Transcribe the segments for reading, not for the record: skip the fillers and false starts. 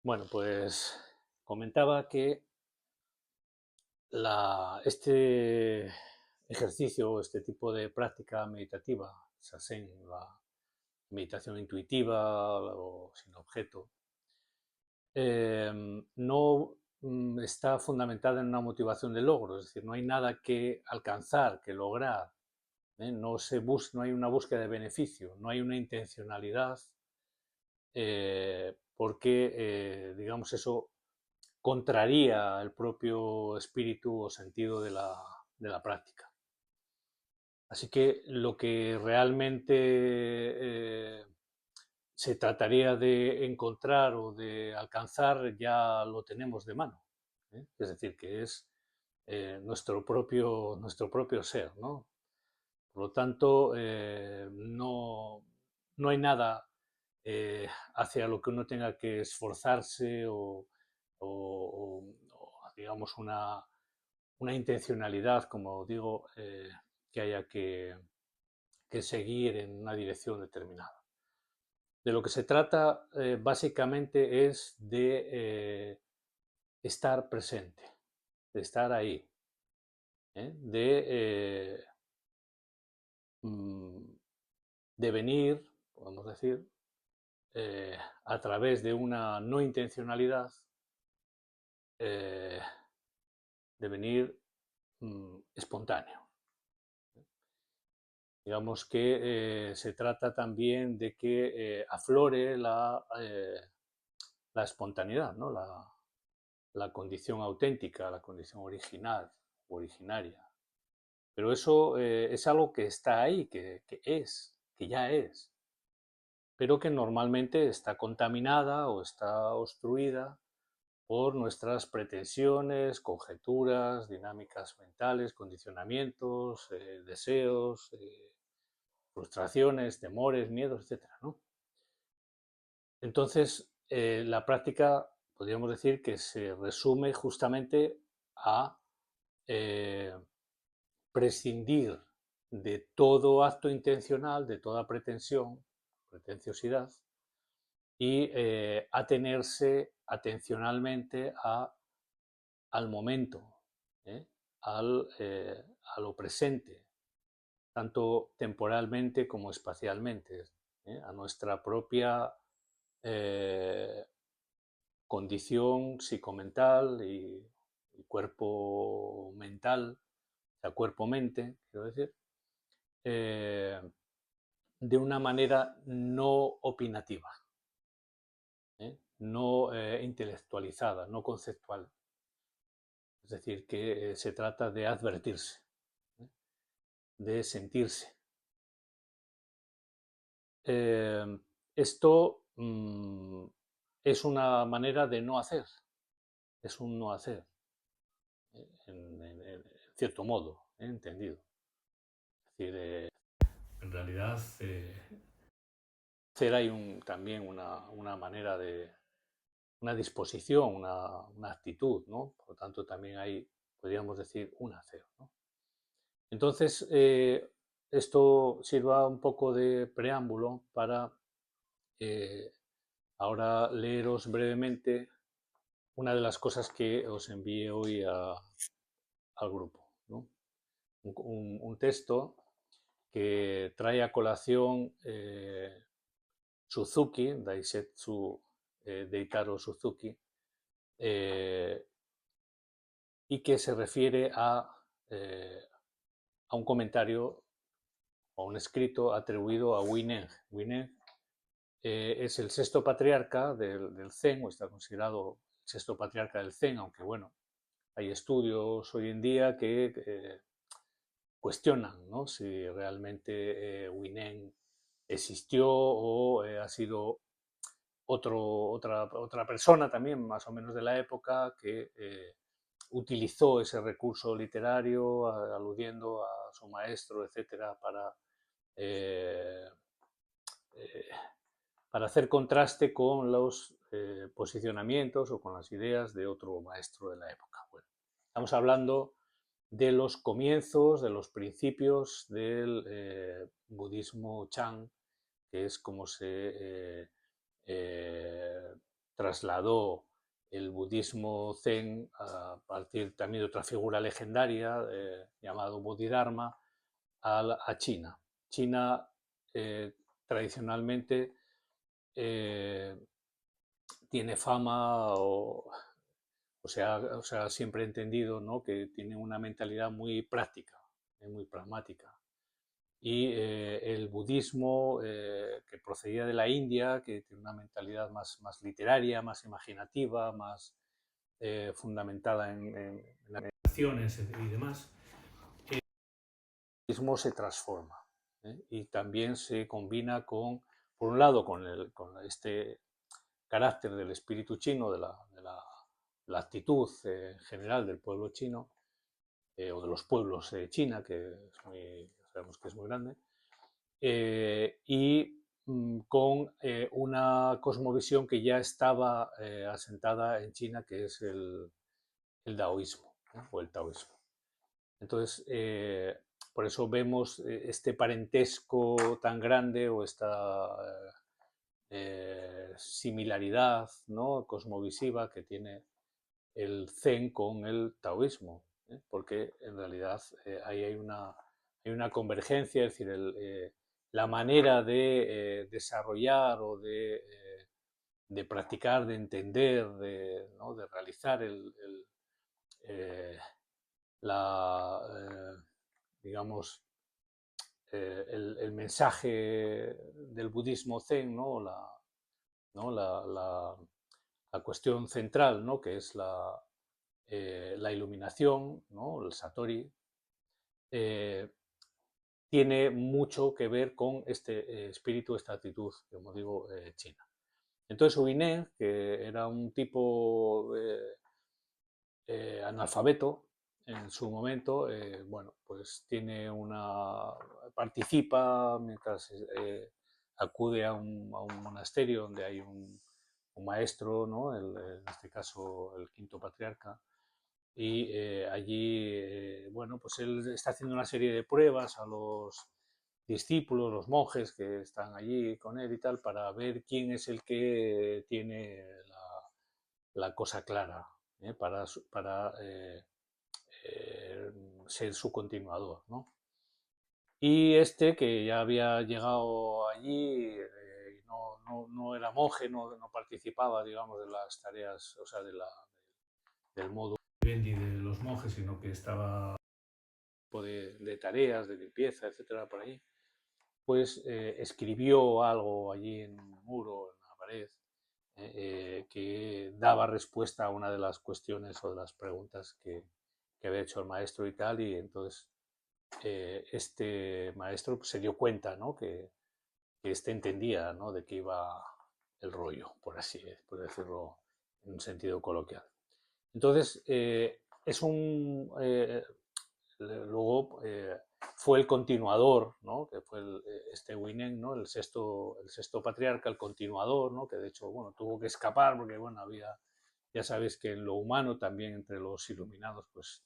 Bueno, pues comentaba que este ejercicio, este tipo de práctica meditativa, Sazen, la meditación intuitiva o sin objeto, no está fundamentada en una motivación de logro, es decir, no hay nada que alcanzar, que lograr, no hay una búsqueda de beneficio, no hay una intencionalidad, porque, digamos, eso contraría el propio espíritu o sentido de la práctica. Así que lo que realmente se trataría de encontrar o de alcanzar ya lo tenemos de mano, ¿eh? Es decir, que es nuestro propio ser, ¿no? Por lo tanto, no hay nada hacia lo que uno tenga que esforzarse digamos, una intencionalidad, como digo, que haya que seguir en una dirección determinada. De lo que se trata básicamente es de estar presente, de estar ahí, de mm, devenir, podemos decir, a través de una no intencionalidad, eh, devenir espontáneo. Digamos que se trata también de que aflore la espontaneidad, ¿no? La condición auténtica, la condición original, originaria. Pero eso es algo que está ahí, que ya es, pero que normalmente está contaminada o está obstruida por nuestras pretensiones, conjeturas, dinámicas mentales, condicionamientos, deseos, frustraciones, temores, miedos, etcétera, ¿no? Entonces, la práctica podríamos decir que se resume justamente a eh, prescindir de todo acto intencional, de toda pretensión, pretenciosidad, y atenerse atencionalmente al momento, ¿eh? A lo presente, tanto temporalmente como espacialmente, a nuestra propia eh, condición psicomental y cuerpo mental, o sea, cuerpo-mente, quiero decir, eh, de una manera no opinativa, no intelectualizada, no conceptual. Es decir, que se trata de advertirse, ¿eh? De sentirse. Eh, Esto es una manera de no hacer, es un no hacer, en cierto modo, entendido. Es decir, en realidad, hacer hay también una manera una disposición, una actitud, ¿no? Por lo tanto, también hay, podríamos decir, un hacer, ¿no? Entonces, esto sirva un poco de preámbulo para eh, ahora leeros brevemente una de las cosas que os envié hoy al grupo, ¿no? Un texto que trae a colación Suzuki, Daisetsu Deitaro Suzuki, eh, y que se refiere a un comentario o un escrito atribuido a Huineng. Huineng es el sexto patriarca del Zen, o está considerado el sexto patriarca del Zen, aunque bueno, hay estudios hoy en día que cuestionan, ¿no? Si realmente Huineng existió o ha sido otra persona también, más o menos de la época, que utilizó ese recurso literario aludiendo a su maestro, etcétera, eh, eh, para hacer contraste con los posicionamientos o con las ideas de otro maestro de la época. Bueno, estamos hablando de los comienzos, de los principios del budismo Chan, que es como se trasladó el budismo zen a partir también de otra figura legendaria llamado Bodhidharma a China. China tradicionalmente tiene fama o sea, siempre he entendido, ¿no?, que tiene una mentalidad muy práctica, muy pragmática. Y el budismo, que procedía de la India, que tiene una mentalidad más literaria, más imaginativa, más fundamentada en las acciones y demás, el budismo se transforma, y también se combina por un lado, con este carácter del espíritu chino, de la actitud general del pueblo chino, o de los pueblos de China, que sabemos que es muy grande, y con una cosmovisión que ya estaba asentada en China, que es el daoísmo, ¿no?, o el taoísmo. Entonces, por eso vemos este parentesco tan grande, o esta similaridad, ¿no?, cosmovisiva, que tiene el zen con el taoísmo, porque en realidad ahí hay una convergencia, es decir, la manera de desarrollar o de practicar, de entender, ¿no?, de realizar eh, digamos, el mensaje del budismo zen, ¿no?, ¿no?, la cuestión central, ¿no?, que es la iluminación, ¿no?, el satori, tiene mucho que ver con este espíritu, esta actitud, como digo, china. Entonces Huineng, que era un tipo analfabeto en su momento, bueno, pues participa mientras acude a un monasterio donde hay un maestro, ¿no?, en este caso el quinto patriarca, y allí, bueno, pues él está haciendo una serie de pruebas a los discípulos, los monjes que están allí con él y tal, para ver quién es el que tiene la cosa clara, para ser su continuador, ¿no? Y este, que ya había llegado allí, no era monje, no participaba, digamos, de las tareas, o sea, del modo vivendi de los monjes, sino que estaba de tareas, de limpieza, etcétera, por allí, pues escribió algo allí en un muro, en una pared, que daba respuesta a una de las cuestiones o de las preguntas que había hecho el maestro y tal, y entonces este maestro, pues, se dio cuenta, ¿no?, que este entendía, ¿no?, de qué iba el rollo, por decirlo en un sentido coloquial. Entonces, luego fue el continuador, ¿no?, que fue este Huineng, ¿no?, el sexto patriarca, el continuador, ¿no?, que de hecho, bueno, tuvo que escapar porque, bueno, ya sabéis que en lo humano, también entre los iluminados, pues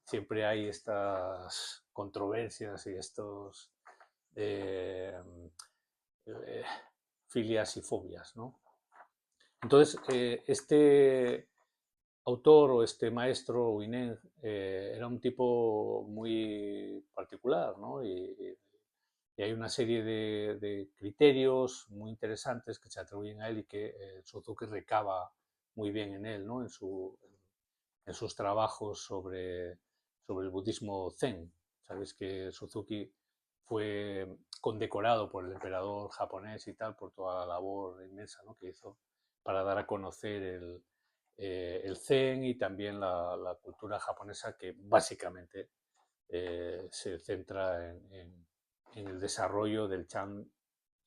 siempre hay estas controversias y estos eh, eh, filias y fobias, ¿no? Entonces, este autor, o este maestro Huineng, era un tipo muy particular, ¿no? Y hay una serie de criterios muy interesantes que se atribuyen a él, y que Suzuki recaba muy bien en él, ¿no?, en sus trabajos sobre el budismo zen. Sabéis que Suzuki fue condecorado por el emperador japonés y tal, por toda la labor inmensa, ¿no?, que hizo para dar a conocer el zen, y también la cultura japonesa, que básicamente se centra en el desarrollo del Chan,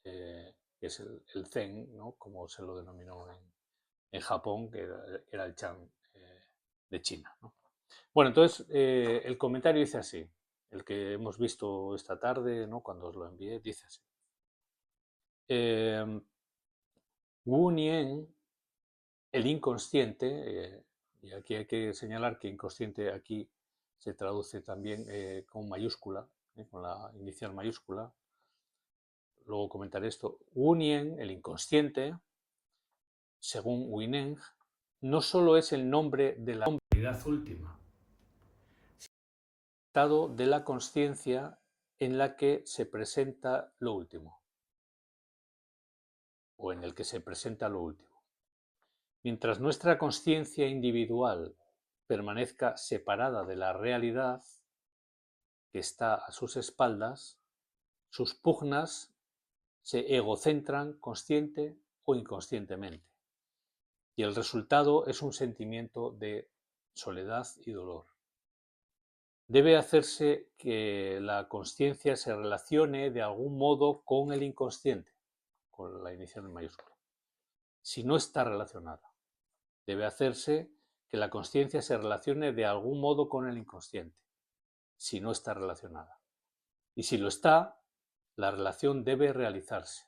que es el zen, ¿no?, como se lo denominó en Japón, que era el Chan de China, ¿no? Bueno, entonces el comentario dice así, el que hemos visto esta tarde, ¿no?, cuando os lo envié, dice así. Wu Nien, el inconsciente, y aquí hay que señalar que inconsciente aquí se traduce también con mayúscula, con la inicial mayúscula. Luego comentaré esto. Wu Nien, el inconsciente, según Wineng, no solo es el nombre de la realidad última, sino el estado de la consciencia en la que se presenta lo último, o en el que se presenta lo último. Mientras nuestra consciencia individual permanezca separada de la realidad que está a sus espaldas, sus pugnas se egocentran consciente o inconscientemente, y el resultado es un sentimiento de soledad y dolor. Debe hacerse que la consciencia se relacione de algún modo con el inconsciente, con la inicial en mayúscula. Si no está relacionada, debe hacerse que la consciencia se relacione de algún modo con el inconsciente, si no está relacionada. Y si lo está, la relación debe realizarse.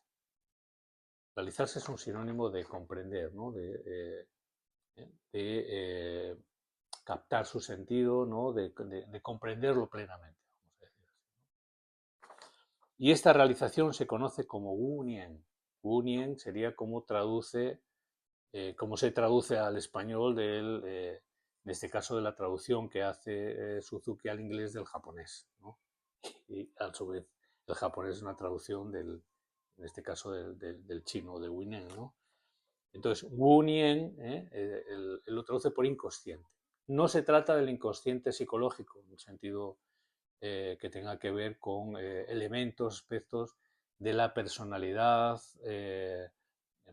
Realizarse es un sinónimo de comprender, ¿no? de captar su sentido, ¿no? de comprenderlo plenamente. Vamos a decir así. Y esta realización se conoce como Wu-Nien. Wu-Nien sería como se traduce al español en este caso de la traducción que hace Suzuki al inglés del japonés, ¿no? Y a su vez el japonés es una traducción en este caso del chino, de Wu-Nien, ¿no? Entonces, Wu-Nien él lo traduce por inconsciente. No se trata del inconsciente psicológico, en el sentido que tenga que ver con elementos, aspectos de la personalidad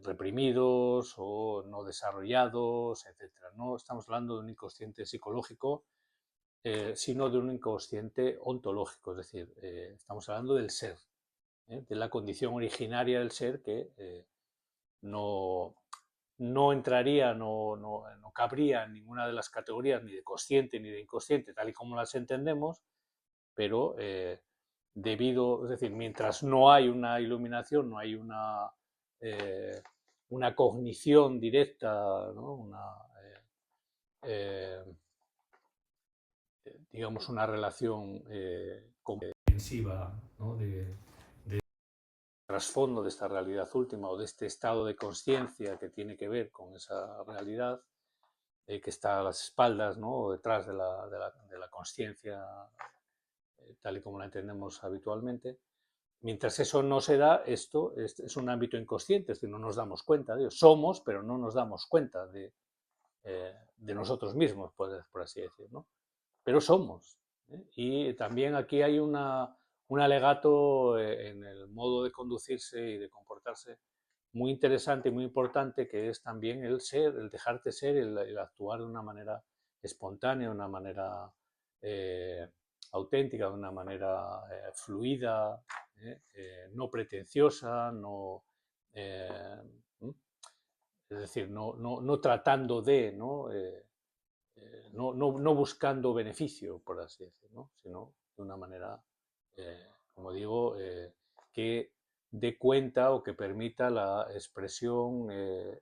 reprimidos o no desarrollados, etc. No estamos hablando de un inconsciente psicológico, sino de un inconsciente ontológico, es decir, estamos hablando del ser, de la condición originaria del ser que no, no entraría, no cabría en ninguna de las categorías ni de consciente ni de inconsciente, tal y como las entendemos, pero es decir, mientras no hay una iluminación, no hay una cognición directa, ¿no? Eh, digamos, una relación comprensiva, ¿no? de trasfondo de esta realidad última o de este estado de conciencia que tiene que ver con esa realidad que está a las espaldas, ¿no? O detrás de la consciencia tal y como la entendemos habitualmente. Mientras eso no se da, esto es un ámbito inconsciente, es decir, no nos damos cuenta de ello. Somos, pero no nos damos cuenta de nosotros mismos, por así decir, ¿no? Pero somos. Y también aquí hay un alegato en el modo de conducirse y de comportarse muy interesante y muy importante, que es también el ser, el dejarte ser, el actuar de una manera espontánea, de una manera auténtica, de una manera fluida, no pretenciosa, eh, es decir, no tratando de, no buscando beneficio, por así decirlo, ¿no? Sino de una manera, como digo, que dé cuenta o que permita la expresión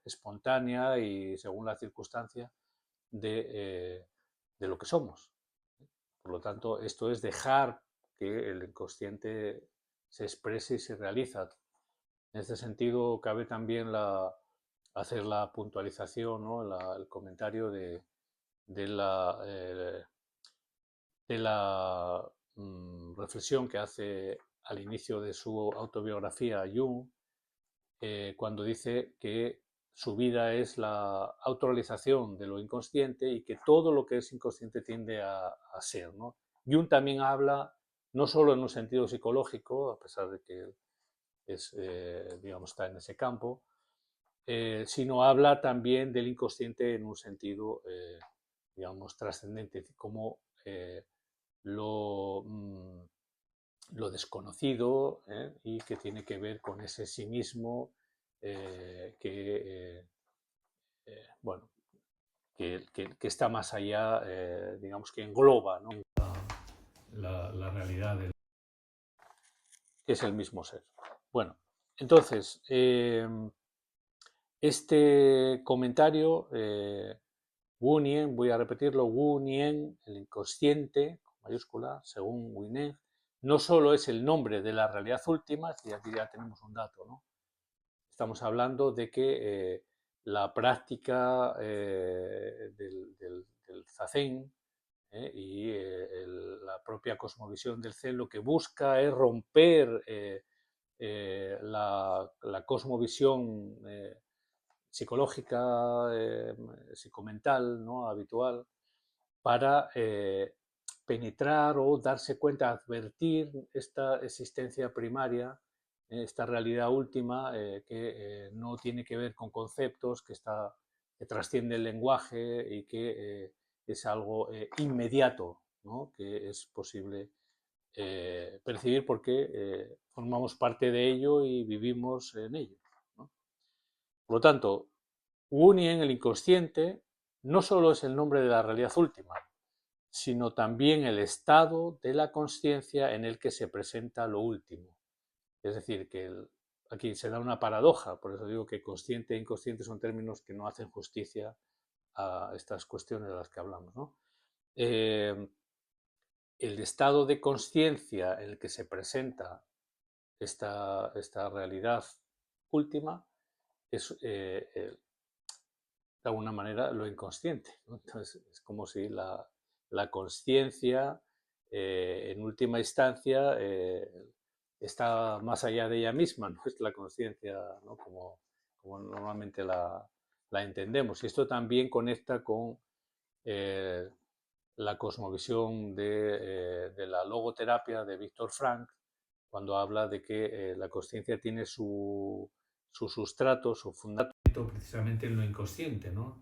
espontánea y según la circunstancia de lo que somos. Por lo tanto, esto es dejar que el inconsciente se exprese y se realiza. En este sentido, cabe también hacer la puntualización, ¿no? El comentario de la reflexión que hace al inicio de su autobiografía Jung, cuando dice que su vida es la autorrealización de lo inconsciente y que todo lo que es inconsciente tiende a ser, ¿no? Jung también habla, no solo en un sentido psicológico, a pesar de que digamos, está en ese campo, sino habla también del inconsciente en un sentido, digamos, trascendente, como lo, lo desconocido y que tiene que ver con ese sí mismo bueno, que está más allá, digamos, que engloba, ¿no? la realidad que es el mismo ser. Bueno, entonces, este comentario, Wu Nien, voy a repetirlo, Wu Nien, el inconsciente, con mayúscula, según Wu Nien, no solo es el nombre de la realidad última, y aquí ya tenemos un dato, ¿no? Estamos hablando de que la práctica del zazen, y la propia cosmovisión del Zen lo que busca es romper la cosmovisión psicológica, psicomental, ¿no? Habitual, para penetrar o darse cuenta, advertir esta existencia primaria, esta realidad última que no tiene que ver con conceptos, que trasciende el lenguaje y que es algo inmediato, ¿no? Que es posible percibir porque formamos parte de ello y vivimos en ello, ¿no? Por lo tanto, Wunien, el inconsciente, no solo es el nombre de la realidad última, sino también el estado de la consciencia en el que se presenta lo último. Es decir, que aquí se da una paradoja, por eso digo que consciente e inconsciente son términos que no hacen justicia a estas cuestiones de las que hablamos, ¿no? El estado de consciencia en el que se presenta esta realidad última es, de alguna manera, lo inconsciente, ¿no? Entonces, es como si la consciencia, en última instancia, está más allá de ella misma, no es la conciencia, ¿no? Como normalmente la entendemos. Y esto también conecta con eh, la cosmovisión de la logoterapia de Víctor Frank, cuando habla de que la conciencia tiene su sustrato, su fundamento precisamente en lo inconsciente, ¿no?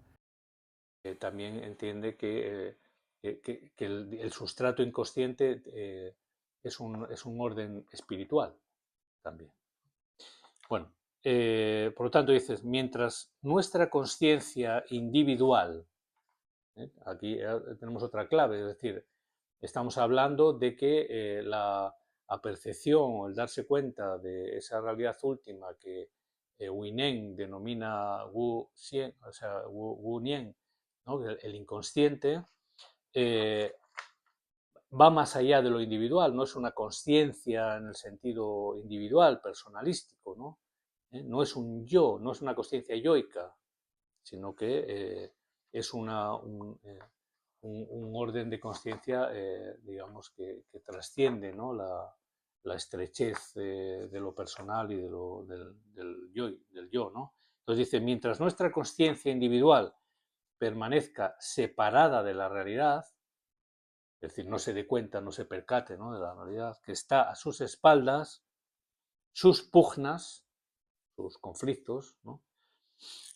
También entiende que el sustrato inconsciente es un orden espiritual también. Bueno, por lo tanto dices, mientras nuestra conciencia individual, aquí tenemos otra clave, es decir, estamos hablando de que la percepción o el darse cuenta de esa realidad última que Winen denomina Wu Xian, o sea, Wu Nian, ¿no? El inconsciente, eh, va más allá de lo individual, no es una conciencia en el sentido individual, personalístico, ¿no? No es un yo, no es una conciencia yoica, sino que es un orden de conciencia, digamos, que trasciende, ¿no? la estrechez de lo personal y del yo, ¿no? Entonces dice, mientras nuestra conciencia individual permanezca separada de la realidad, es decir, no se dé cuenta, no se percate, ¿no? De la realidad que está a sus espaldas, sus pugnas, sus conflictos, ¿no?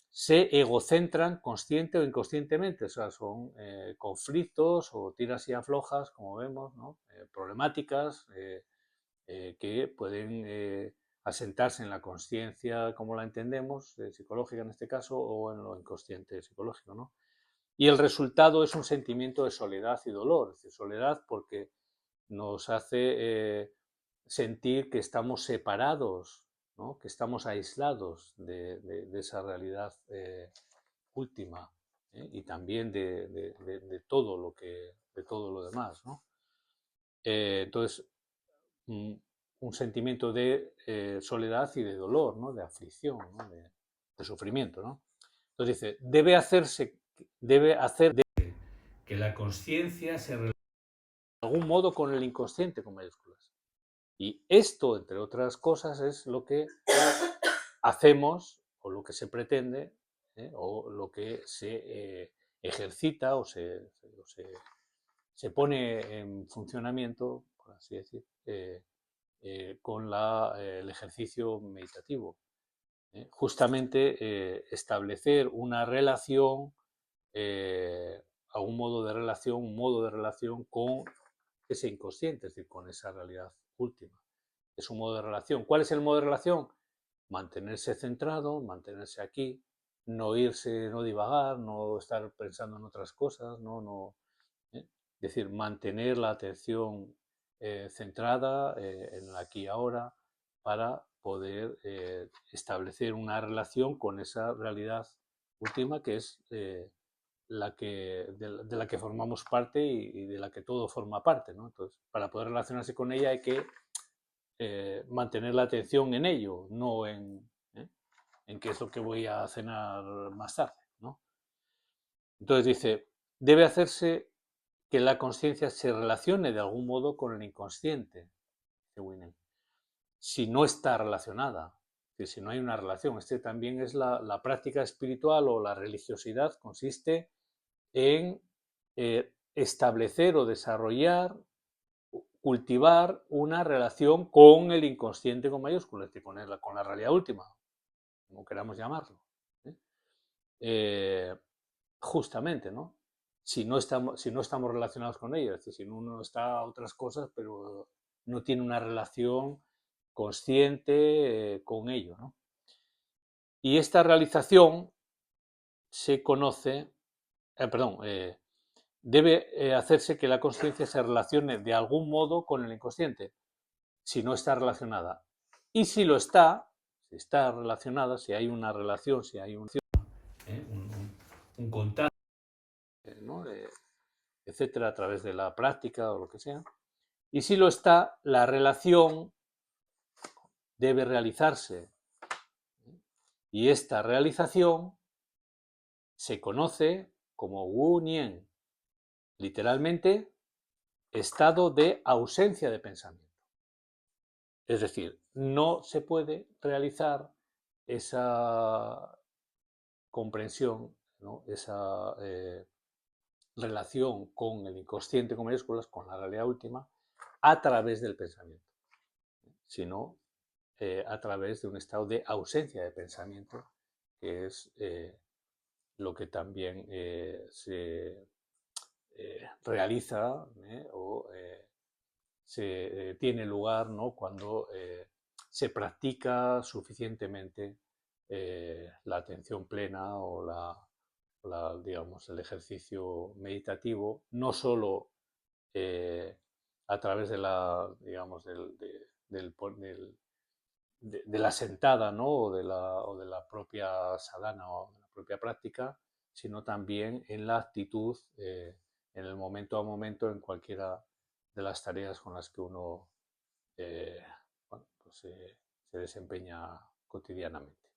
Se egocentran consciente o inconscientemente, o sea, son conflictos o tiras y aflojas, como vemos, ¿no? Problemáticas que pueden asentarse en la conciencia como la entendemos, psicológica en este caso, o en lo inconsciente psicológico, ¿no? Y el resultado es un sentimiento de soledad y dolor, es decir, soledad porque nos hace sentir que estamos separados, ¿no? Que estamos aislados de esa realidad última, y también de todo de todo lo demás, ¿no? Entonces, un sentimiento de soledad y de dolor, ¿no? De aflicción, ¿no? De sufrimiento, ¿no? Entonces dice, debe hacer que la conciencia se relacione de algún modo con el inconsciente con mayúsculas. Y esto, entre otras cosas, es lo que hacemos o lo que se pretende, o lo que se ejercita se pone en funcionamiento, por así decir, con el ejercicio meditativo. Justamente establecer una relación, a un modo de relación con ese inconsciente, es decir, con esa realidad última. Es un modo de relación. ¿Cuál es el modo de relación? Mantenerse centrado, mantenerse aquí, no irse, no divagar, no estar pensando en otras cosas, es decir, mantener la atención centrada en el aquí y ahora para poder establecer una relación con esa realidad última que es de la que formamos parte y de la que todo forma parte, ¿no? Entonces, para poder relacionarse con ella hay que mantener la atención en ello, no en qué es lo que voy a cenar más tarde, ¿no? Entonces dice, debe hacerse que la conciencia se relacione de algún modo con el inconsciente, dice Winen, si no está relacionada, si no hay una relación. Este también es la práctica espiritual o la religiosidad, consiste en establecer o desarrollar, cultivar una relación con el inconsciente con mayúsculas, con la realidad última, como queramos llamarlo. ¿eh? Justamente, ¿no? Si no estamos relacionados con ella, es decir, si uno está a otras cosas, pero no tiene una relación consciente con ello, ¿no? Y esta realización se conoce, perdón, debe hacerse que la conciencia se relacione de algún modo con el inconsciente, si no está relacionada. Y si lo está, si está relacionada, si hay una relación, si hay un contacto, ¿no? Etcétera, a través de la práctica o lo que sea. Y si lo está, la relación debe realizarse. Y esta realización se conoce como Wu Nian, literalmente estado de ausencia de pensamiento. Es decir, no se puede realizar esa comprensión, ¿no? Esa relación con el inconsciente con mayúsculas, con la realidad última, a través del pensamiento, sino a través de un estado de ausencia de pensamiento, que es lo que también se realiza o se tiene lugar, ¿no? Cuando se practica suficientemente la atención plena o digamos, el ejercicio meditativo, no solo a través de la, digamos, de la sentada, ¿no? O de la propia sadhana o de la propia práctica, sino también en la actitud, en el momento a momento, en cualquiera de las tareas con las que uno bueno, pues, se desempeña cotidianamente.